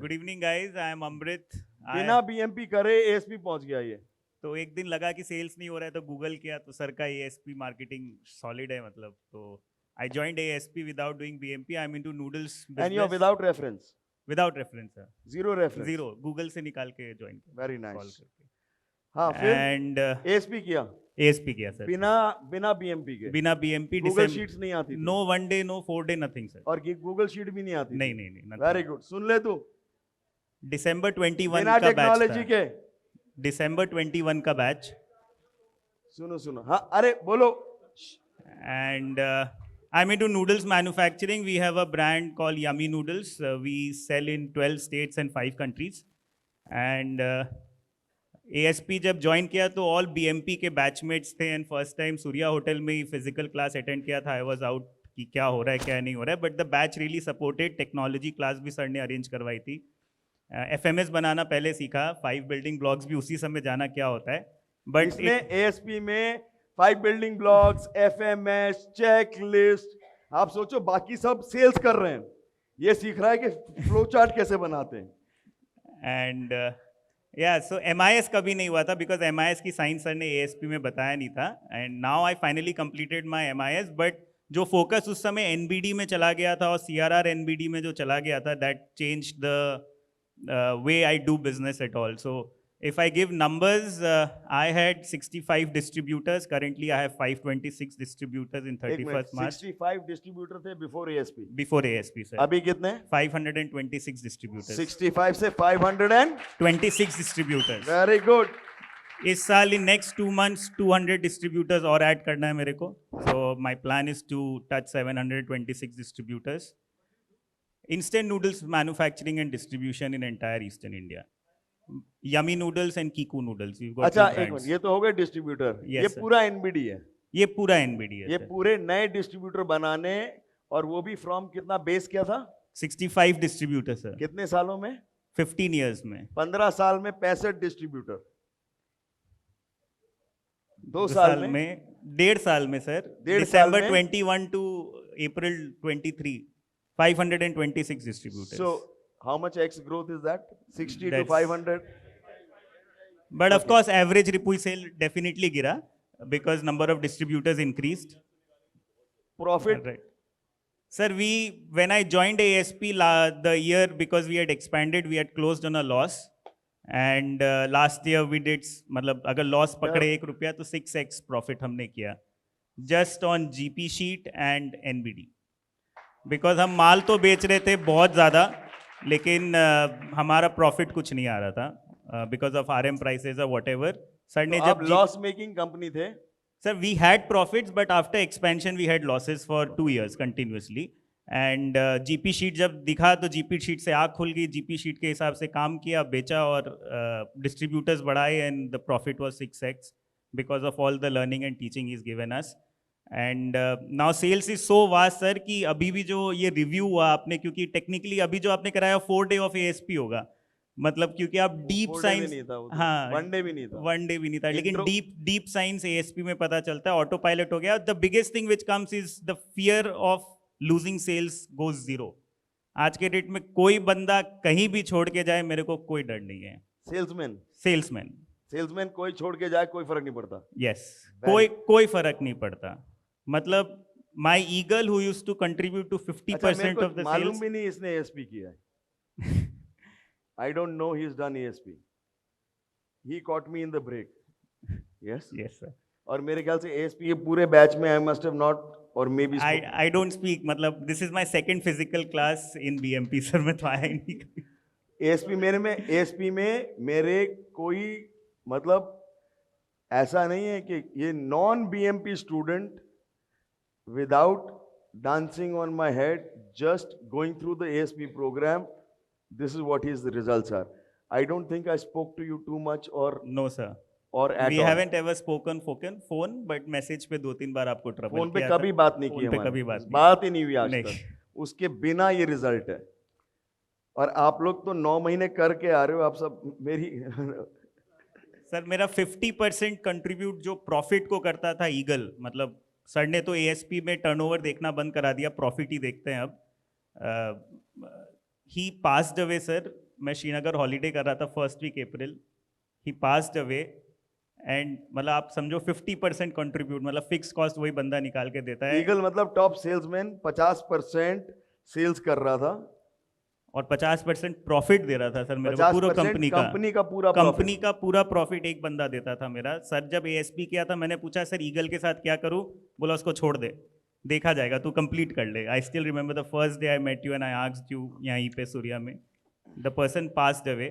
Good evening guys, I am Amrit. बिना BMP करे ASP पहुंच गया ये। तो एक दिन लगा कि सेल्स नहीं हो रहा है तो गूगल किया तो सर का एएसपी मार्केटिंग सॉलिड है, मतलब तो I joined ASP without doing BMP. I am into noodles and you are business without reference, without reference sir, zero reference, zero, Google से निकाल के ज्वाइन किया, वेरी सॉल्व नाइस। करके। हाँ फिर एंड एएसपी किया एएसपी किया सर, बिना बिना बीएमपी के। बिना बीएमपी। गूगल शीट्स नहीं आती थी no 1 day, no 4 day, nothing sir. और गूगल शीट भी नहीं आती नहीं थी। नहीं नहीं, वेरी गुड, सुन ले तू। दिसंबर 21 बिना का बैच टेक्नोलॉजी था, के। दिसंबर 21 का बैच। सुनो सुनो, हाँ अरे बोलो। And I'm into noodles manufacturing. We have a brand called Yummy Noodles. We sell in 12 states and 5 countries. And ASP जब ज्वाइन किया तो ऑल BMP के बैचमेट्स थे and first time Surya hotel में ही फिजिकल क्लास अटेंड किया था। I was out कि क्या हो रहा है क्या नहीं हो रहा है, but the batch really supported. Technology class भी सर ने अरेंज करवाई थी। FMS बनाना पहले सीखा, 5 बिल्डिंग ब्लॉक्स भी उसी समय जाना क्या होता है। बट इसने एएसपी में 5 बिल्डिंग ब्लॉक्स, एफएमएस, चेकलिस्ट, आप सोचो बाकी सब सेल्स कर रहे हैं, ये सीख रहा है कि फ्लो चार्ट कैसे बनाते हैं। एंड या सो MIS कभी नहीं हुआ था बिकॉज MIS की साइंस सर ने ASP में बताया नहीं था। And now I finally completed my MIS, but जो फोकस उस समय NBD में चला गया था और CRR NBD में जो चला गया था, that change the way I do business at all. So if I give numbers, I had 65 distributors. Currently, I have 526 distributors in 31st March. 65 distributor थे before ASP. Before ASP, sir. अभी कितने? 526 distributors. 65 से 500 26 distributors. Very good. इस साल in next 2 months 200 distributors और add करना है मेरे को. So my plan is to touch 726 distributors. Instant noodles manufacturing and distribution in entire Eastern India. Yummy Noodles and Kiku Noodles. We've got अच्छा two एक brands. Minute, ये तो हो गए डिस्ट्रीब्यूटर। Yes, ये sir. पूरा एनबीडी है। ये पूरा NBD है ये sir. पूरे नए डिस्ट्रीब्यूटर बनाने, और वो भी फ्रॉम कितना बेस क्या था? 65 distributors sir. कितने सालों में? 15 years में. 15 साल में 65 डिस्ट्रीब्यूटर। 2 2 साल में? 1.5 साल में सर. 1.5 साल December में? 21 to April 23. 526 distributors. So how much X growth is that? 60 to That's- 500? But of course, average Ripui sale definitely gira because number of distributors increased. Profit? Right. Sir, when I joined ASP the year, because we had expanded, we had closed on a loss. And last year we did, मतलब अगर loss पकड़े ₹1 तो 6x profit हमने किया. Just on GP sheet and NBD. Because हम माल तो बेच रहे थे बहुत ज़्यादा, लेकिन हमारा प्रॉफिट कुछ नहीं आ रहा था बिकॉज ऑफ RM प्राइसेस और वट एवर. सर ने तो जब आप लॉस मेकिंग कंपनी थे? Sir we had profits but after expansion we had losses for 2 years continuously. And GP sheet जब दिखा तो GP शीट से आँख खुल गई. GP शीट के हिसाब से काम किया, बेचा और डिस्ट्रीब्यूटर्स बढ़ाए and the profit was 6x because of all the learning and teaching is given us. And now sales is so vast sir कि अभी भी जो ये रिव्यू हुआ आपने, क्योंकि टेक्निकली अभी जो आपने कराया 4 day ऑफ ASP होगा, मतलब क्योंकि आप डीप साइंस, हाँ 1 डे भी नहीं था, 1 day भी नहीं था, लेकिन डीप साइंस ASP में पता चलता है. ऑटो पायलट हो गया. The biggest thing which comes is the fear of losing sales goes zero. आज के डेट में कोई बंदा कहीं भी छोड़ के जाए, मेरे को कोई डर नहीं है. सेल्समैन कोई छोड़ के जाए कोई फर्क नहीं पड़ता. यस, कोई फर्क नहीं पड़ता. मतलब my eagle who used to contribute to 50% of the sales. मालूम भी नहीं इसने ASP किया है. I don't know he's done ASP. He caught me in the break. Yes? Yes, sir. और मेरे ख्याल से ASP ये पूरे बैच में I must have not or maybe I don't speak, मतलब this is my second physical class in BMP sir. मैं तो आया ही नहीं कभी. ASP में मेरे कोई मतलब ऐसा नहीं है कि ये non BMP student without dancing on my head just going through the ASP program, this is what his results are. I don't think I spoke to you too much or no sir, or at we all. haven't ever spoken phone, but message पे 2-3 बार आपको trouble phone पे किया कभी था. बात नहीं की phone पे हमारी, कभी बात ही नहीं हुई आज नहीं. तक. उसके बिना ये रिजल्ट है. और आप लोग तो 9 महीने करके आ रहे हो. आप सब मेरी सर मेरा 50% कंट्रीब्यूट जो प्रॉफिट को करता था ईगल, मतलब सर ने तो ASP में टर्नओवर देखना बंद करा दिया, प्रॉफिट ही देखते हैं अब. ही पास्ड अवे सर मैं श्रीनगर हॉलीडे कर रहा था first week April, he passed away, and मतलब आप समझो 50% कंट्रीब्यूट, मतलब फिक्स कॉस्ट वही बंदा निकाल के देता है ईगल मतलब टॉप सेल्समैन 50% सेल्स कर रहा था, और 50% प्रॉफिट दे रहा था सर मेरे को, पूरा 50% कंपनी का पूरा कंपनी profit। का पूरा प्रॉफिट एक बंदा देता था मेरा। सर जब एएसपी किया था मैंने पूछा सर ईगल के साथ क्या करूं, बोला उसको छोड़ दे, देखा जाएगा, तू कंप्लीट कर ले। I still remember the first day I met you and I asked you यहीं पे सूर्या में, the person passed away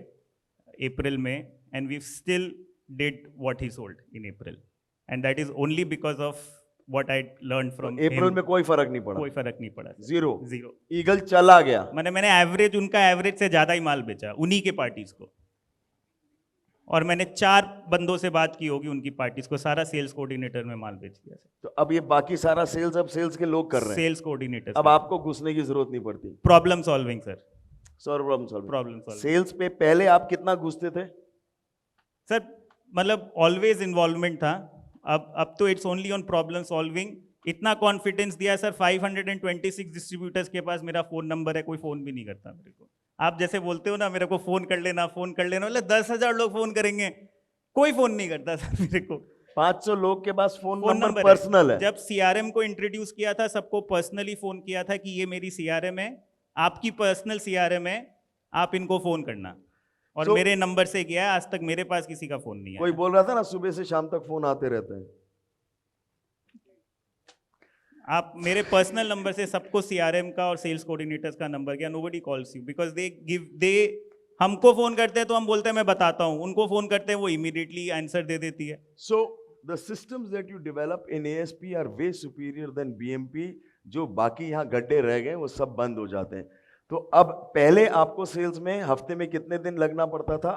April में, and we still did what he sold in April, and that is only because of what I learn from April में कोई फर्क नहीं पड़ा, कोई फर्क नहीं पड़ा, जीरो। जीरो। ईगल चला गया। मैंने एवरेज, उनका एवरेज से ज्यादा ही माल बेचा उन्हीं के पार्टीज को, और मैंने 4 बंदों से बात की होगी उनकी पार्टीज को, सारा सेल्स कोऑर्डिनेटर में माल बेच दिया तो अब ये बाकी सारा सेल्स अब सेल्स के लोग कर रहे हैं, सेल्स कोऑर्डिनेटर। अब आपको घुसने की जरूरत नहीं पड़ती। Problem solving sir, problem solving. Problem solving sales पे पहले आप कितना घुसते थे? सर, मतलब ऑलवेज इन्वॉल्वमेंट था, अब तो it's only on problem solving. इतना कॉन्फिडेंस दिया सर, 526 डिस्ट्रीब्यूटर्स के पास मेरा फोन नंबर है, कोई फोन भी नहीं करता मेरे को। आप जैसे बोलते हो ना मेरे को फोन कर लेना, फोन कर लेना, मतलब 10,000 लोग फोन करेंगे, कोई फोन नहीं करता सर मेरे को। 500 लोग के पास phone phone number number personal है। जब सीआरएम को इंट्रोड्यूस किया था, सबको पर्सनली फोन किया था कि ये मेरी सीआरएम है, आपकी पर्सनल सीआरएम है, आप इनको फोन करना, और So- मेरे नंबर से किया है। आज तक मेरे पास किसी का फोन नहीं कोई है। बोल रहा था ना सुबह से शाम तक फोन आते रहते हैं। आप मेरे पर्सनल नंबर से सबको सीआरएम का और सेल्स कोऑर्डिनेटर्स का नंबर किया, nobody calls you because they हमको फोन करते हैं तो हम बोलते हैं मैं बताता हूं, उनको फोन करते हैं वो इमीडिएटली आंसर दे देती है। So the systems that you develop in ASP are way superior than BMP। जो बाकी यहाँ गड्ढे रह गए वो सब बंद हो जाते हैं। तो अब पहले आपको सेल्स में हफ्ते में कितने दिन लगना पड़ता था?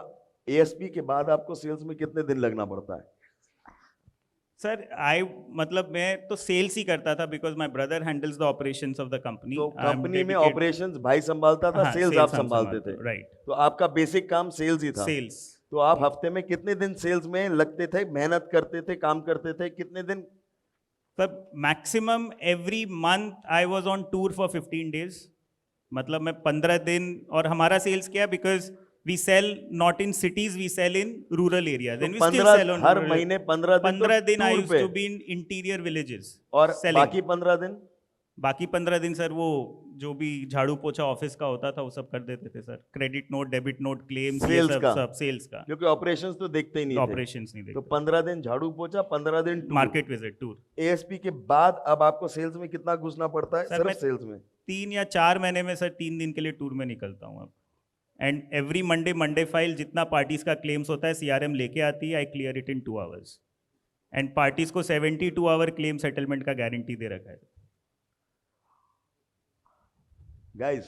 ASP के बाद आपको सेल्स में कितने दिन लगना पड़ता है? सर मतलब मैं तो सेल्स ही करता था because my brother handles the operations of the company. तो कंपनी में ऑपरेशंस भाई संभालता था, सेल्स आप संभालते थे। राइट, तो आपका बेसिक काम सेल्स ही था। सेल्स। तो आप हफ्ते में कितने दिन सेल्स में लगते थे, मेहनत करते थे, काम करते थे, कितने दिन? Sir maximum every month I was on tour for 15 days, मतलब मैं 15 दिन। और हमारा सेल्स क्या है, because we sell not in cities, we sell in rural areas, and we still sell on हर महीने 15 दिन 15 दिन आई टूर यूज्ड पे। To be in interior villages. और बाकी 15 दिन? बाकी 15 दिन सर वो जो भी झाड़ू पोछा ऑफिस का होता था वो सब कर देते थे sir, credit note, debit note, claims, ये सेल्स सब का? सब सेल्स का, क्योंकि ऑपरेशंस तो देखते ही नहीं थे। ऑपरेशंस नहीं तो देखते। 15 दिन झाड़ू पोछा, 15 दिन मार्केट विजिट, टूर। ASP के बाद अब आपको सेल्स में कितना घुसना पड़ता है? सर, सिर्फ मैं सेल्स में 3 या 4 महीने में सर 3 दिन के लिए टूर में निकलता हूँ अब। एंड एवरी मंडे फाइल जितना पार्टीज का क्लेम्स होता है सीआरएम लेके आती है, I clear it in 2 hours. And parties को 72 आवर क्लेम सेटलमेंट का गारंटी दे रखा है। गाइस।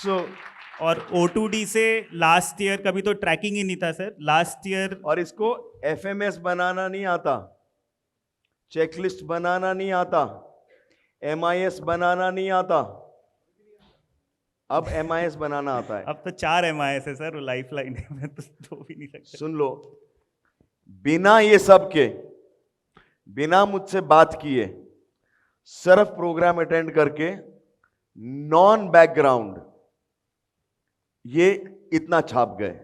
सो और O2D से लास्ट ईयर कभी तो ट्रैकिंग ही नहीं था सर, लास्ट ईयर। और इसको FMS बनाना नहीं आता, चेकलिस्ट बनाना नहीं आता, MIS बनाना नहीं आता, अब MIS बनाना आता है। अब तो 4 MIS है सर, वो लाइफ लाइन है, मैं तो 2 भी नहीं सकता। सुन लो, बिना ये सब के, बिना मुझसे बात किए, सिर्फ प्रोग्राम अटेंड करके, नॉन बैकग्राउंड, ये इतना छाप गए।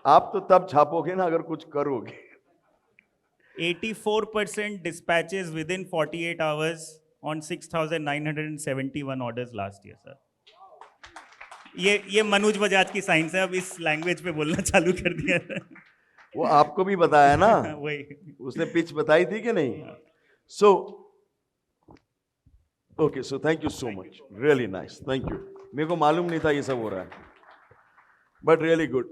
आप तो तब छापोगे ना अगर कुछ करोगे। 84% dispatches within 48 hours on 6,971 orders last year, sir. ये मनोज बजाज की साइंस है, अब इस लैंग्वेज पे बोलना चालू कर दिया है। वो आपको भी बताया ना, वही उसने पिच बताई थी कि नहीं? So okay, so thank you so much, really nice, thank you. मेरे को मालूम नहीं था ये सब हो रहा है, बट रियली गुड।